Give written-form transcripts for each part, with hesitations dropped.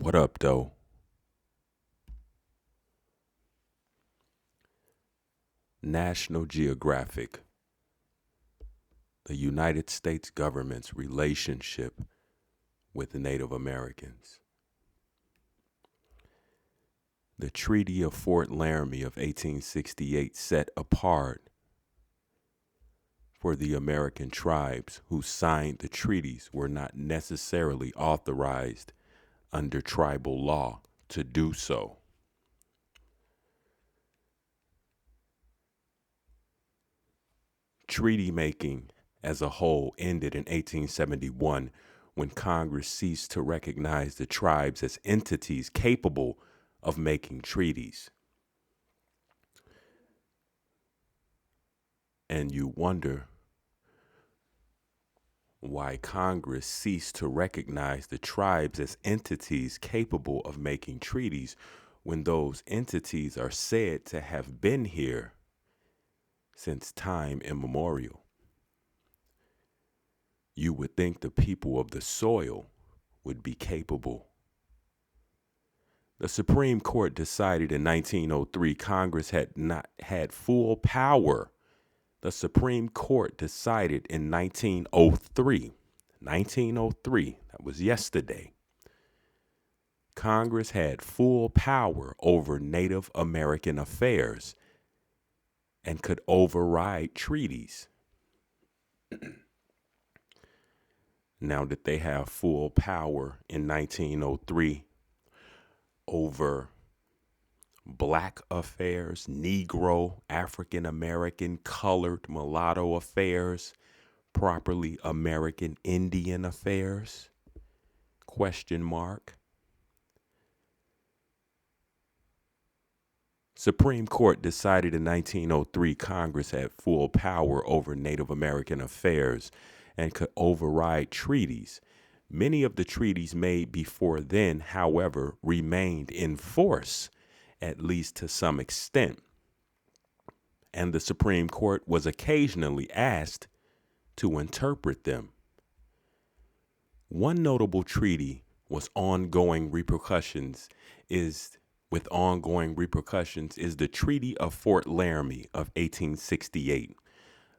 What up, though? National Geographic, the United States government's relationship with the Native Americans. The Treaty of Fort Laramie of 1868 set apart for the American tribes who signed the treaties were not necessarily authorized under tribal law to do so. Treaty making as a whole ended in 1871 when Congress ceased to recognize the tribes as entities capable of making treaties. And you wonder why Congress ceased to recognize the tribes as entities capable of making treaties when those entities are said to have been here since time immemorial. You would think the people of the soil would be capable. The Supreme Court decided in 1903 Congress had not had full power. The Supreme Court decided in 1903. 1903, that was yesterday. Congress had full power over Native American affairs and could override treaties. Now that they have full power in 1903 over Black affairs, Negro, African American, colored, mulatto affairs, properly American Indian affairs? Question mark. Supreme Court decided in 1903 Congress had full power over Native American affairs and could override treaties. Many of the treaties made before then, however, remained in force, at least to some extent. And the Supreme Court was occasionally asked to interpret them. One notable treaty with ongoing repercussions is the Treaty of Fort Laramie of 1868.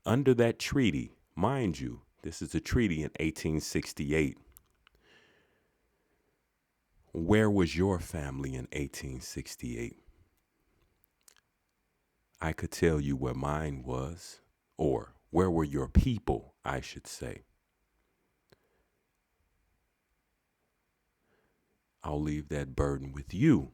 Under that treaty, mind you, this is a treaty in 1868. Where was your family in 1868? I could tell you where mine was, or where were your people, I should say. I'll leave that burden with you.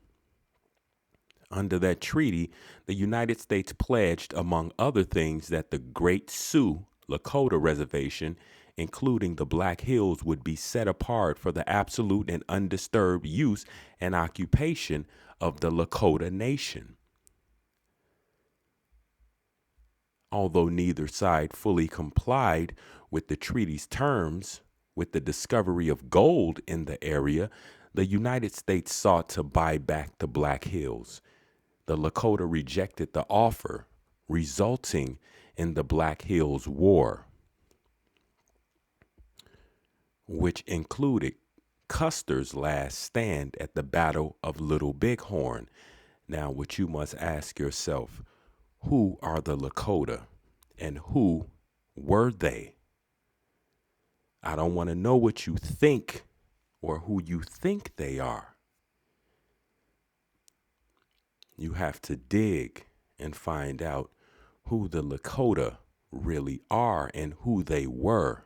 Under that treaty, the United States pledged, among other things, that the Great Sioux Lakota Reservation, including the Black Hills, would be set apart for the absolute and undisturbed use and occupation of the Lakota Nation. Although neither side fully complied with the treaty's terms, with the discovery of gold in the area, the United States sought to buy back the Black Hills. The Lakota rejected the offer, resulting in the Black Hills War, which included Custer's last stand at the Battle of Little Bighorn. Now, what you must ask yourself, who are the Lakota and who were they? I don't want to know what you think or who you think they are. You have to dig and find out who the Lakota really are and who they were.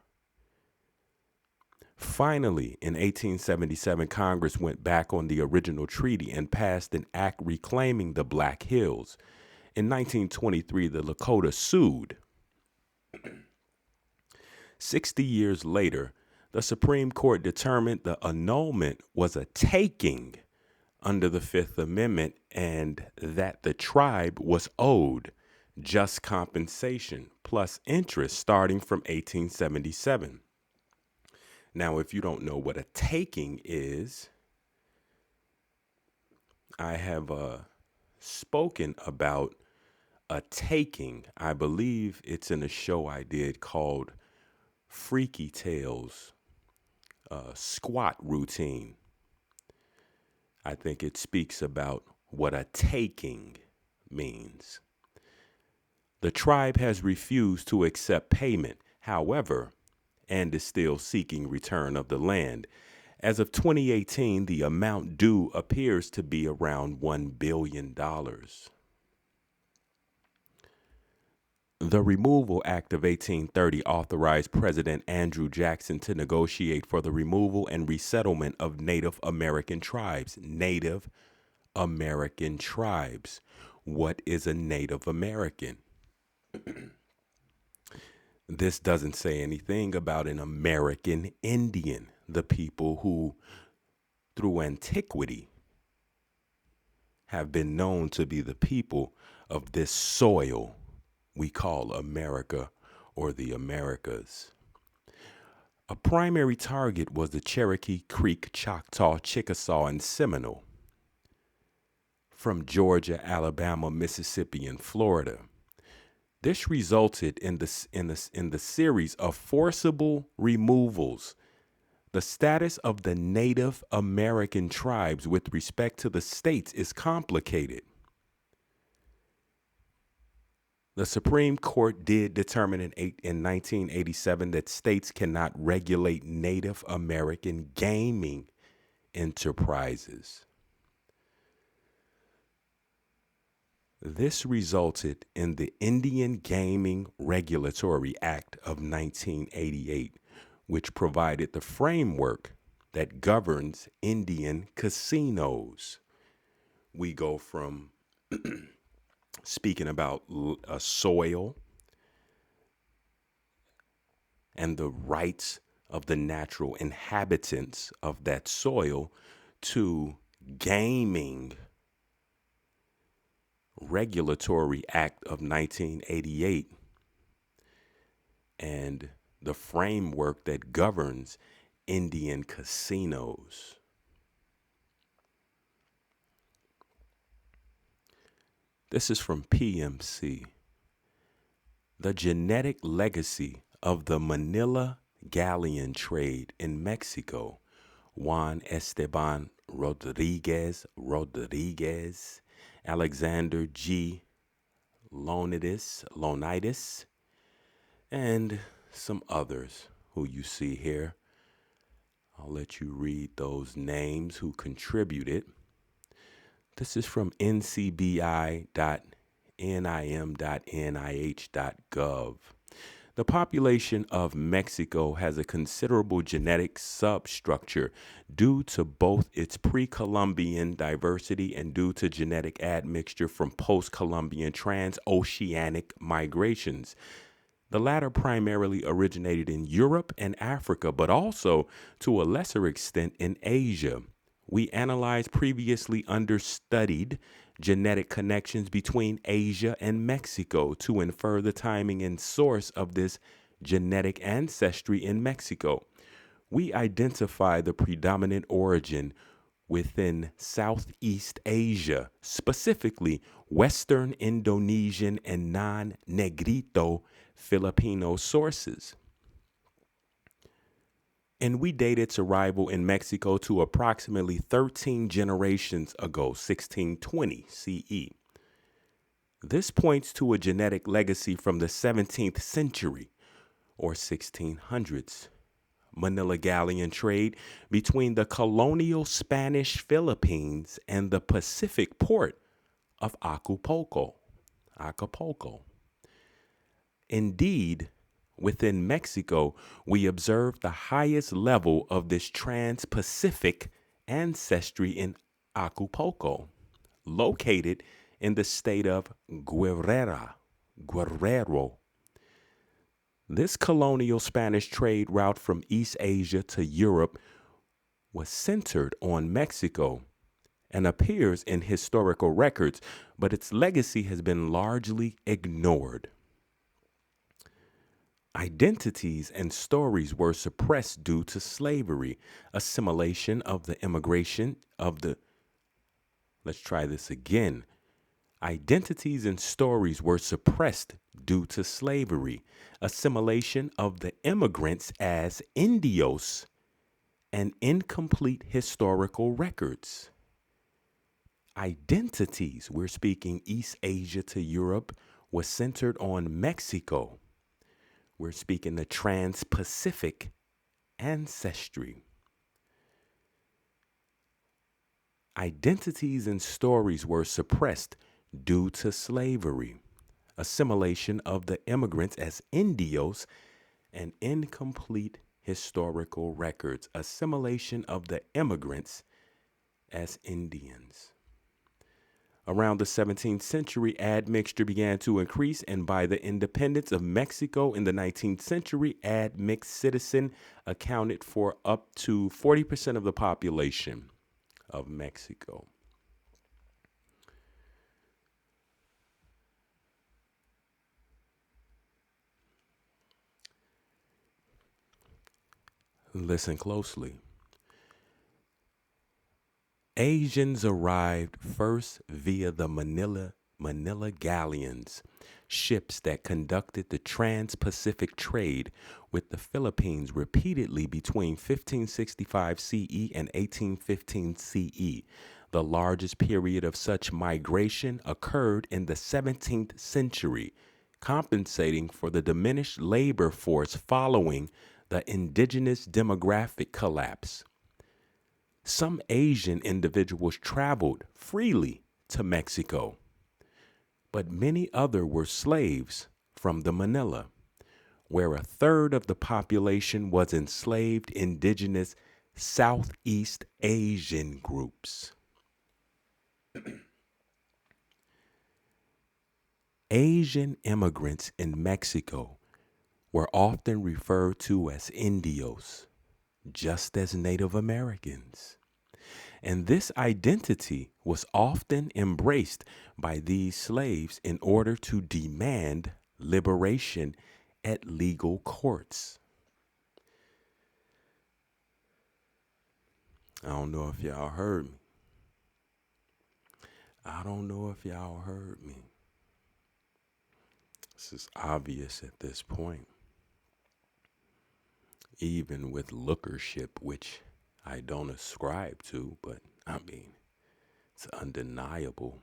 Finally, in 1877, Congress went back on the original treaty and passed an act reclaiming the Black Hills. In 1923, the Lakota sued. 60 years later, the Supreme Court determined the annulment was a taking under the Fifth Amendment and that the tribe was owed just compensation plus interest starting from 1877. Now, if you don't know what a taking is, I have spoken about a taking. I believe it's in a show I did called Freaky Tales, Squat Routine. I think it speaks about what a taking means. The tribe has refused to accept payment, however, and is still seeking return of the land. As of 2018, the amount due appears to be around $1 billion. The Removal Act of 1830 authorized President Andrew Jackson to negotiate for the removal and resettlement of Native American tribes. Native American tribes. What is a Native American? This doesn't say anything about an American Indian, the people who, through antiquity, have been known to be the people of this soil we call America or the Americas. A primary target was the Cherokee, Creek, Choctaw, Chickasaw, and Seminole from Georgia, Alabama, Mississippi, and Florida. This resulted in the series of forcible removals. The status of the Native American tribes with respect to the states is complicated. The Supreme Court did determine in 1987 that states cannot regulate Native American gaming enterprises. This resulted in the Indian Gaming Regulatory Act of 1988, which provided the framework that governs Indian casinos. We go from speaking about a soil and the rights of the natural inhabitants of that soil to gaming Regulatory Act of 1988 and the framework that governs Indian casinos. This is from PMC. The genetic legacy of the Manila galleon trade in Mexico. Juan Esteban Rodriguez, Alexander G. Lonitis, and some others who you see here. I'll let you read those names who contributed. This is from ncbi.nim.nih.gov. The population of Mexico has a considerable genetic substructure due to both its pre-Columbian diversity and due to genetic admixture from post-Columbian transoceanic migrations. The latter primarily originated in Europe and Africa, but also to a lesser extent in Asia. We analyzed previously understudied genetic connections between Asia and Mexico to infer the timing and source of this genetic ancestry in Mexico. We identify the predominant origin within Southeast Asia, specifically Western Indonesian and non-Negrito Filipino sources. And we date its arrival in Mexico to approximately 13 generations ago, 1620 CE. This points to a genetic legacy from the 17th century or 1600s. Manila galleon trade between the colonial Spanish Philippines and the Pacific port of Acapulco. Indeed, within Mexico, we observe the highest level of this trans-Pacific ancestry in Acapulco, located in the state of Guerrero. This colonial Spanish trade route from East Asia to Europe was centered on Mexico and appears in historical records, but its legacy has been largely ignored. Identities and stories were suppressed due to slavery, assimilation of the immigration of the, let's try this again. Identities and stories were suppressed due to slavery, assimilation of the immigrants as Indios, and incomplete historical records. Identities, we're speaking East Asia to Europe, was centered on Mexico. We're speaking the Trans Pacific ancestry. Identities and stories were suppressed due to slavery, assimilation of the immigrants as Indios, and incomplete historical records, assimilation of the immigrants as Indians. Around the 17th century, admixture began to increase, and by the independence of Mexico in the 19th century, admixed citizen accounted for up to 40% of the population of Mexico. Listen closely. Asians arrived first via the Manila galleons, ships that conducted the trans-Pacific trade with the Philippines repeatedly between 1565 CE and 1815 CE. The largest period of such migration occurred in the 17th century, compensating for the diminished labor force following the indigenous demographic collapse. Some Asian individuals traveled freely to Mexico, but many other were slaves from the Manila, where a third of the population was enslaved indigenous Southeast Asian groups. Asian immigrants in Mexico were often referred to as Indios, just as Native Americans. And this identity was often embraced by these slaves in order to demand liberation at legal courts. I don't know if y'all heard me. I don't know if y'all heard me. This is obvious at this point. Even with lookership, which I don't ascribe to, but I mean, it's undeniable.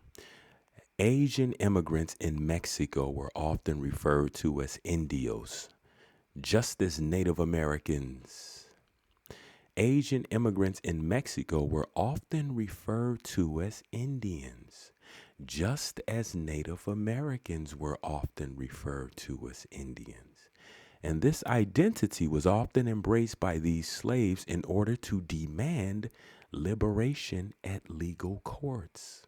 Asian immigrants in Mexico were often referred to as Indios, just as Native Americans. Asian immigrants in Mexico were often referred to as Indians, just as Native Americans were often referred to as Indians. And this identity was often embraced by these slaves in order to demand liberation at legal courts.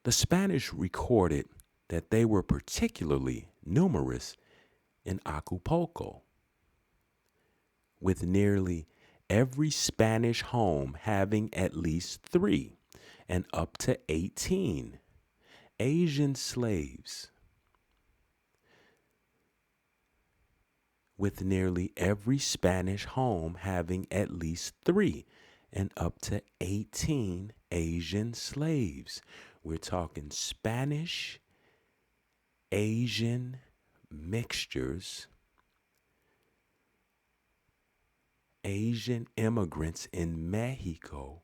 The Spanish recorded that they were particularly numerous in Acapulco, with nearly every Spanish home having at least 3 and up to 18 Asian slaves. With nearly every Spanish home having at least 3 and up to 18 Asian slaves. We're talking Spanish, Asian mixtures, Asian immigrants in Mexico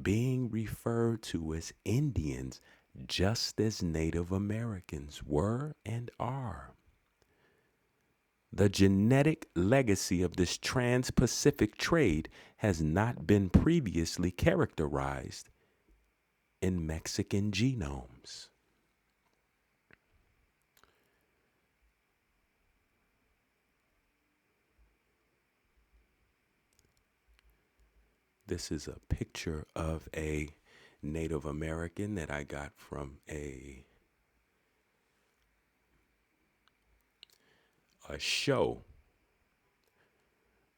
being referred to as Indians just as Native Americans were and are. The genetic legacy of this trans-Pacific trade has not been previously characterized in Mexican genomes. This is a picture of a Native American that I got from a show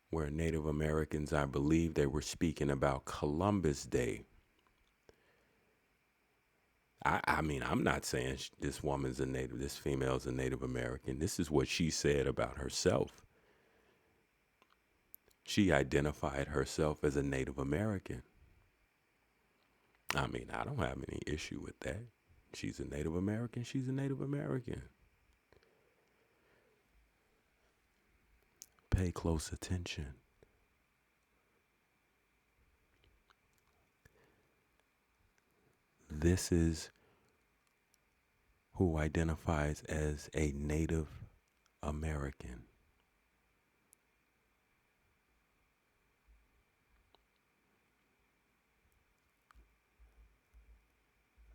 where Native Americans, I believe they were speaking about Columbus Day. I mean, I'm not saying this woman's a Native, this female's a Native American. This is what she said about herself. She identified herself as a Native American. I mean, I don't have any issue with that. She's a Native American. She's a Native American. Pay close attention. This is who identifies as a Native American.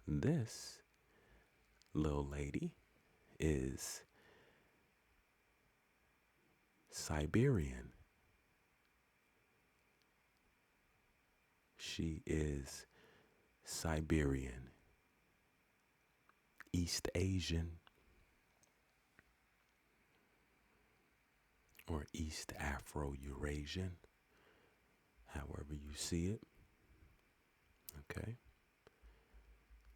This little lady is Siberian. She is Siberian, East Asian, or East Afro-Eurasian, however you see it. Okay.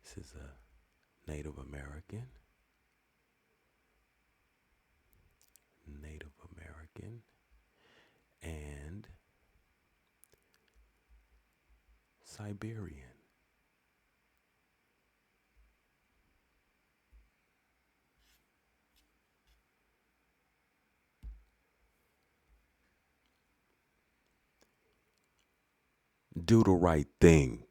This is a Native American. Native American and Siberian. Do the right thing.